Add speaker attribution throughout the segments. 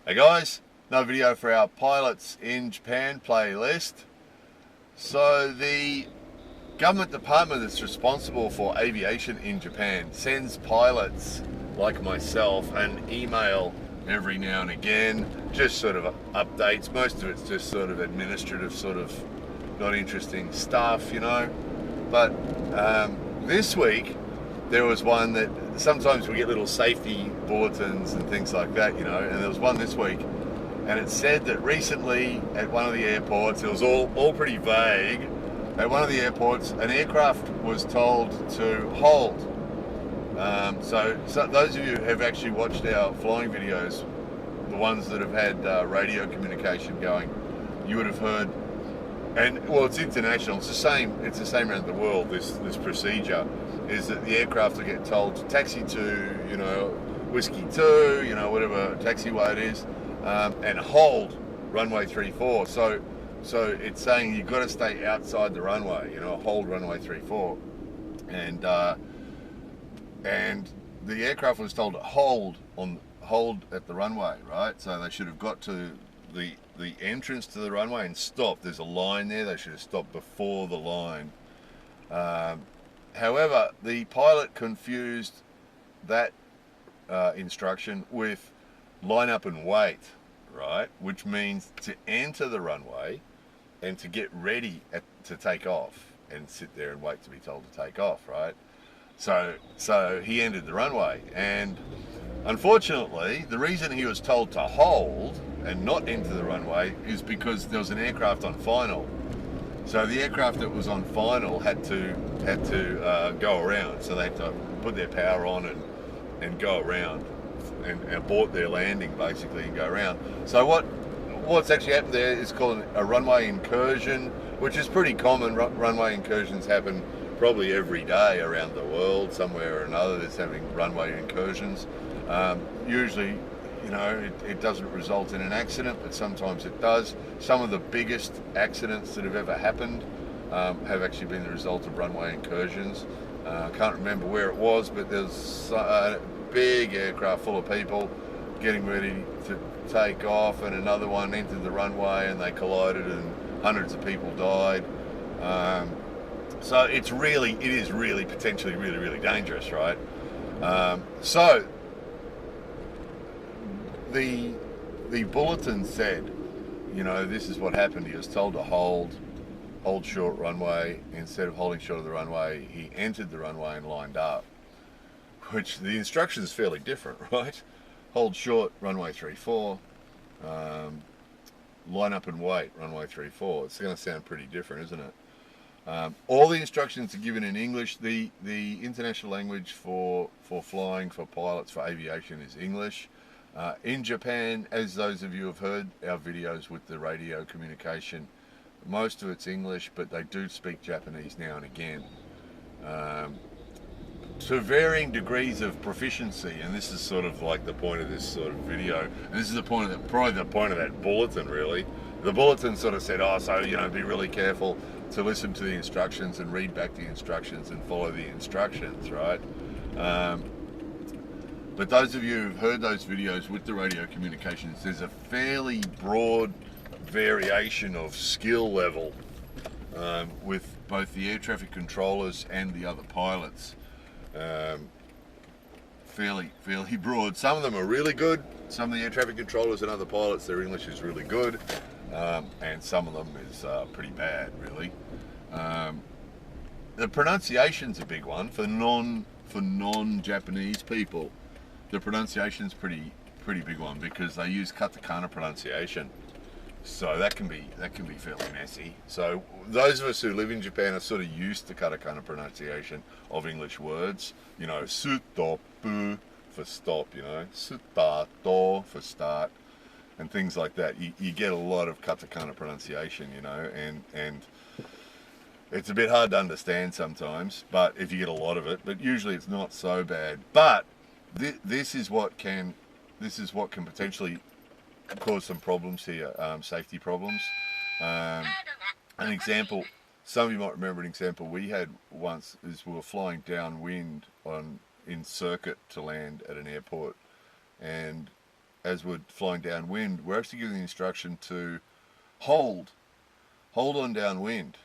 Speaker 1: Hey guys, another video for our Pilots in Japan playlist. So the government department that's responsible for aviation in Japan sends pilots like myself an email every now and again, just sort of updates. Most of it's just sort of administrative, sort of not interesting stuff, But this week there was one that sometimes we get little safety bulletins and things like that, and there was one this week, and it said that recently at one of the airports, it was all pretty vague, at one of the airports an aircraft was told to hold. So those of you who have actually watched our flying videos, the ones that have had radio communication going, you would have heard. And well, it's international. It's the same. It's the same around the world. This procedure is that the aircraft will get told to taxi to, whiskey 2, whatever taxiway it is, and hold runway 34. So it's saying you've got to stay outside the runway. Hold runway 34, and the aircraft was told to hold at the runway, right? So they should have got to the entrance to the runway and stopped. There's a line there. They should have stopped before the line. However, the pilot confused that instruction with line up and wait, right? Which means to enter the runway and to get ready to take off and sit there and wait to be told to take off, right? So he entered the runway, and unfortunately, the reason he was told to hold and not enter the runway is because there was an aircraft on final. So the aircraft that was on final had to go around. So they had to put their power on and go around and abort their landing basically and go around. So what's actually happened there is called a runway incursion, which is pretty common. Runway incursions happen probably every day around the world. Somewhere or another there's having runway incursions. Usually, it doesn't result in an accident, but sometimes it does. Some of the biggest accidents that have ever happened have actually been the result of runway incursions. I can't remember where it was, but there's a big aircraft full of people getting ready to take off, and another one entered the runway and they collided and hundreds of people died. So it is really potentially really, really dangerous, right? So the bulletin said, this is what happened. He was told to hold short runway. Instead of holding short of the runway, he entered the runway and lined up, which the instruction is fairly different, right? Hold short runway 34, line up and wait runway 34. It's going to sound pretty different, isn't it? All the instructions are given in English. The international language for flying, for pilots, for aviation is English. In Japan, as those of you have heard our videos with the radio communication, most of it's English, but they do speak Japanese now and again. To varying degrees of proficiency, and this is sort of like the point of this sort of video, and this is probably the point of that bulletin, really. The bulletin sort of said, be really careful to listen to the instructions and read back the instructions and follow the instructions, right? But those of you who've heard those videos with the radio communications, there's a fairly broad variation of skill level with both the air traffic controllers and the other pilots. Fairly broad. Some of them are really good. Some of the air traffic controllers and other pilots, their English is really good, and some of them is pretty bad, really. The pronunciation's a big one for non-Japanese people. The pronunciation's pretty big one because they use katakana pronunciation. So that can be fairly messy. So those of us who live in Japan are sort of used to katakana pronunciation of English words. Sutopu for stop, sutato for start, and things like that. You get a lot of katakana pronunciation, and it's a bit hard to understand sometimes, but if you get a lot of it, but usually it's not so bad. But this is what can potentially cause some problems here, safety problems. An example, some of you might remember an example we had once is we were flying downwind in circuit to land at an airport, and as we're flying downwind, we're actually given the instruction to hold on downwind,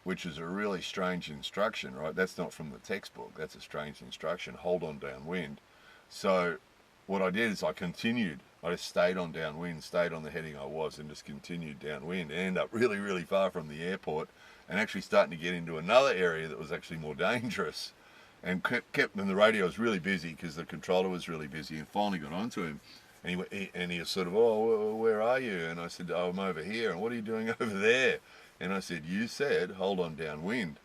Speaker 1: which is a really strange instruction, right? That's not from the textbook. That's a strange instruction. Hold on downwind. So what I did is I continued. I just stayed on downwind, stayed on the heading I was, and just continued downwind, and ended up really, really far from the airport, and actually starting to get into another area that was actually more dangerous. And and the radio was really busy because the controller was really busy, and finally got onto him. And he was sort of, oh, where are you? And I said, oh, I'm over here. And what are you doing over there? And I said, you said, hold on downwind.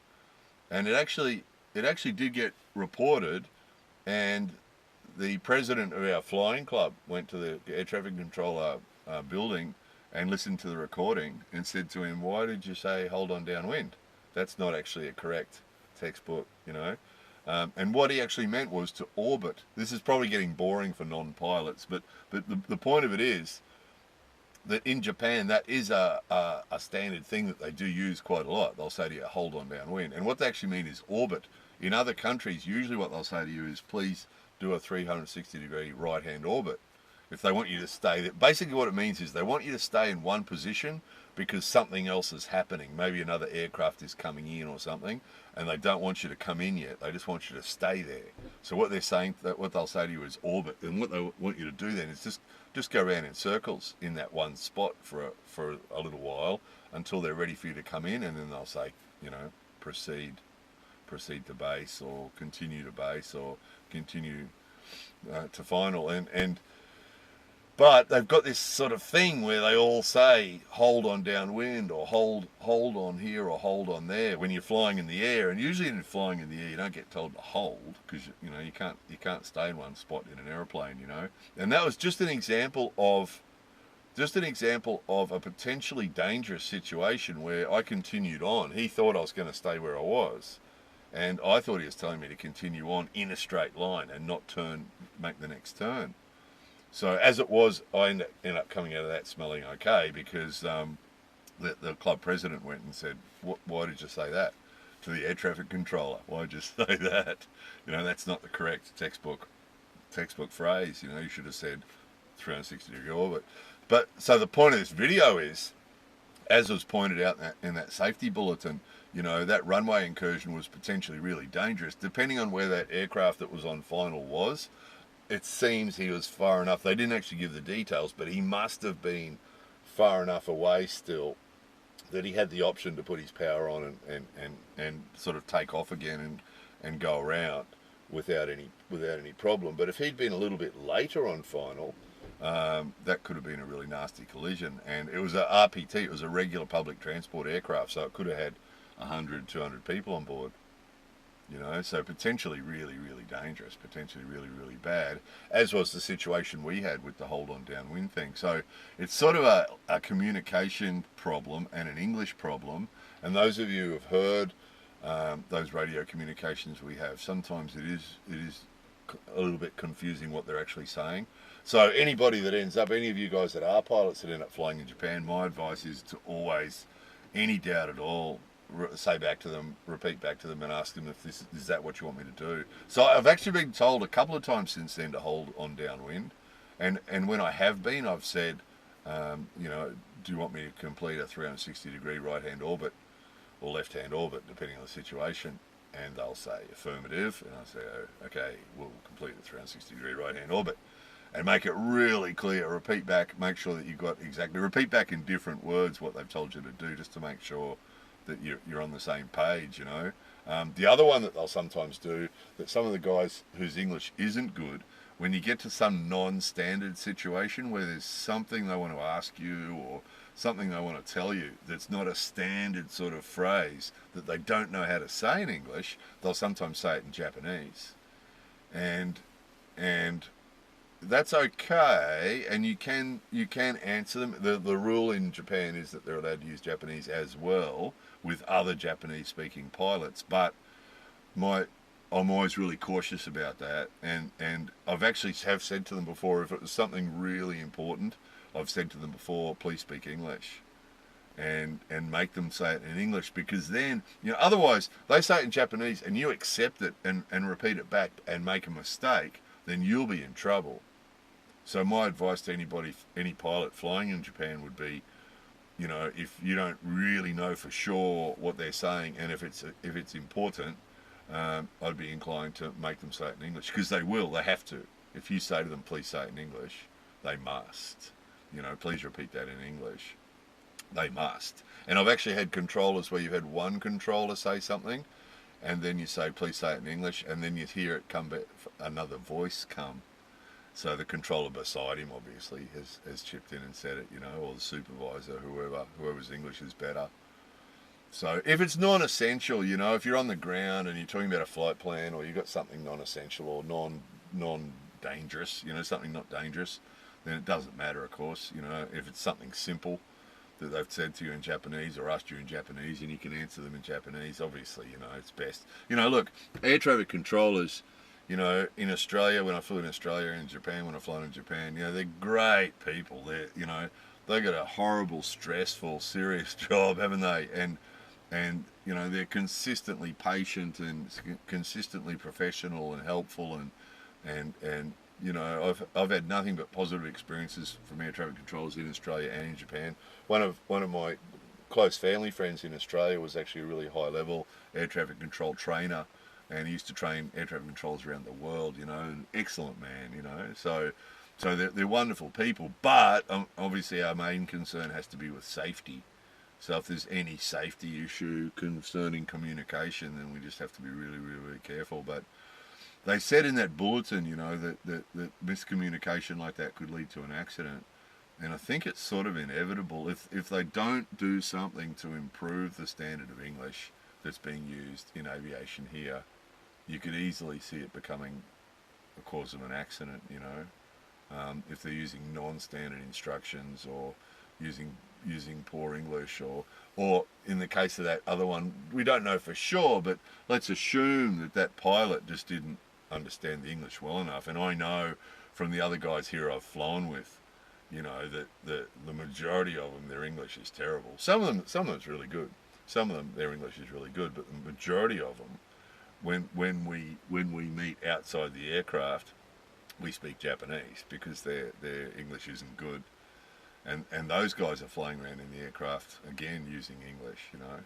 Speaker 1: And it actually did get reported, and the president of our flying club went to the air traffic controller building and listened to the recording and said to him, why did you say hold on downwind? That's not actually a correct textbook, you know. And what he actually meant was to orbit. This is probably getting boring for non-pilots, but the point of it is that in Japan, that is a standard thing that they do use quite a lot. They'll say to you, hold on downwind. And what they actually mean is orbit. In other countries, usually what they'll say to you is, please do a 360-degree right-hand orbit. If they want you to stay there. Basically what it means is they want you to stay in one position because something else is happening. Maybe another aircraft is coming in or something, and they don't want you to come in yet. They just want you to stay there. So what they're saying, what they'll say to you is orbit. And what they want you to do then is just go around in circles in that one spot for a little while until they're ready for you to come in, and then they'll say, you know, proceed to base, or continue to base, or continue to final. But they've got this sort of thing where they all say hold on downwind, or hold on here, or hold on there when you're flying in the air. And usually in flying in the air, you don't get told to hold, because you know you can't stay in one spot in an airplane, you know. And that was just an example of a potentially dangerous situation where I continued on. He thought I was going to stay where I was, and I thought he was telling me to continue on in a straight line and not make the next turn. So as it was, I ended up coming out of that smelling okay, because the club president went and said, why did you say that to the air traffic controller? Why did you say that? You know, that's not the correct textbook phrase. You know, you should have said 360-degree orbit. But so the point of this video is, as was pointed out in that safety bulletin, you know, that runway incursion was potentially really dangerous. Depending on where that aircraft that was on final was, it seems he was far enough. They didn't actually give the details, but he must have been far enough away still that he had the option to put his power on and sort of take off again and go around without any problem. But if he'd been a little bit later on final, that could have been a really nasty collision. And it was a RPT, it was a regular public transport aircraft, so it could have had 100, 200 people on board. You know, so potentially really, really dangerous, potentially really, really bad, as was the situation we had with the hold on downwind thing. So it's sort of a communication problem and an English problem. And those of you who have heard those radio communications we have, sometimes it is a little bit confusing what they're actually saying. So anybody that ends up, any of you guys that are pilots that end up flying in Japan, my advice is to always, any doubt at all, say back to them, repeat back to them, and ask them if is that what you want me to do. So I've actually been told a couple of times since then to hold on downwind, and when I have been, I've said, you know, do you want me to complete a 360-degree right-hand orbit or left-hand orbit, depending on the situation? And they'll say affirmative, and I say, oh, okay, we'll complete the 360-degree right-hand orbit. And make it really clear, repeat back, make sure that you've got exactly, repeat back in different words what they've told you to do, just to make sure that you're on the same page, you know. The other one that they'll sometimes do, that some of the guys whose English isn't good, when you get to some non-standard situation where there's something they want to ask you or something they want to tell you that's not a standard sort of phrase that they don't know how to say in English, they'll sometimes say it in Japanese. And that's okay, and you can answer them. The rule in Japan is that they're allowed to use Japanese as well with other Japanese-speaking pilots, but I'm always really cautious about that, and I've actually have said to them before, if it was something really important, I've said to them before, please speak English, and make them say it in English, because then, you know, otherwise they say it in Japanese and you accept it and repeat it back and make a mistake, then you'll be in trouble. So my advice to anybody, any pilot flying in Japan would be, you know, if you don't really know for sure what they're saying, and if it's important, I'd be inclined to make them say it in English, because they will. They have to. If you say to them, please say it in English, they must. You know, please repeat that in English. They must. And I've actually had controllers where you've had one controller say something, and then you say, please say it in English, and then you hear it come back, another voice come. So the controller beside him obviously has chipped in and said it, you know, or the supervisor, whoever's English is better. So if it's non-essential, you know, if you're on the ground and you're talking about a flight plan, or you've got something non-essential or non-dangerous, you know, something not dangerous, then it doesn't matter, of course. You know, if it's something simple that they've said to you in Japanese or asked you in Japanese and you can answer them in Japanese, obviously, you know, it's best. You know, look, air traffic controllers, you know, in Australia, when I flew in Australia, in Japan, when I flew in Japan, you know, they're great people. They're, you know, they got a horrible, stressful, serious job, haven't they? And you know, they're consistently patient and consistently professional and helpful, and you know, I've had nothing but positive experiences from air traffic controllers in Australia and in Japan. One of my close family friends in Australia was actually a really high level air traffic control trainer, and he used to train air traffic controllers around the world. You know, an excellent man. You know, so they're wonderful people. But obviously, our main concern has to be with safety. So if there's any safety issue concerning communication, then we just have to be really, really, really careful. But they said in that bulletin, you know, that miscommunication like that could lead to an accident. And I think it's sort of inevitable. If they don't do something to improve the standard of English that's being used in aviation here, you could easily see it becoming a cause of an accident, you know. If they're using non-standard instructions, or using poor English, or in the case of that other one, we don't know for sure, but let's assume that pilot just didn't understand the English well enough. And I know from the other guys here I've flown with, you know, that the majority of them, their English is terrible. Some of them it's really good. Some of them, their English is really good, but the majority of them, when we meet outside the aircraft, we speak Japanese because their English isn't good. And those guys are flying around in the aircraft, again, using English, you know.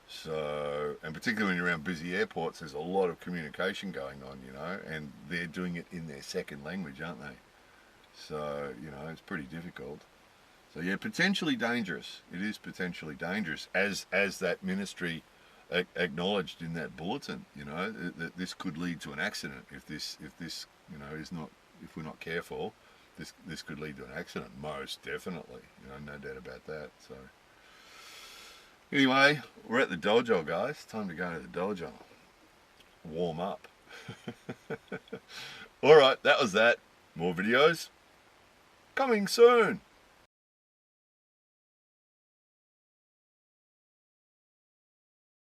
Speaker 1: So, and particularly when you're around busy airports, there's a lot of communication going on, you know, and they're doing it in their second language, aren't they? So, you know, it's pretty difficult. So, yeah, potentially dangerous. It is potentially dangerous, as that ministry acknowledged in that bulletin, you know, that this could lead to an accident if this, you know, if we're not careful. This could lead to an accident, most definitely. You know, no doubt about that. So, anyway, we're at the dojo, guys. Time to go to the dojo. Warm up. All right, that was that. More videos coming soon.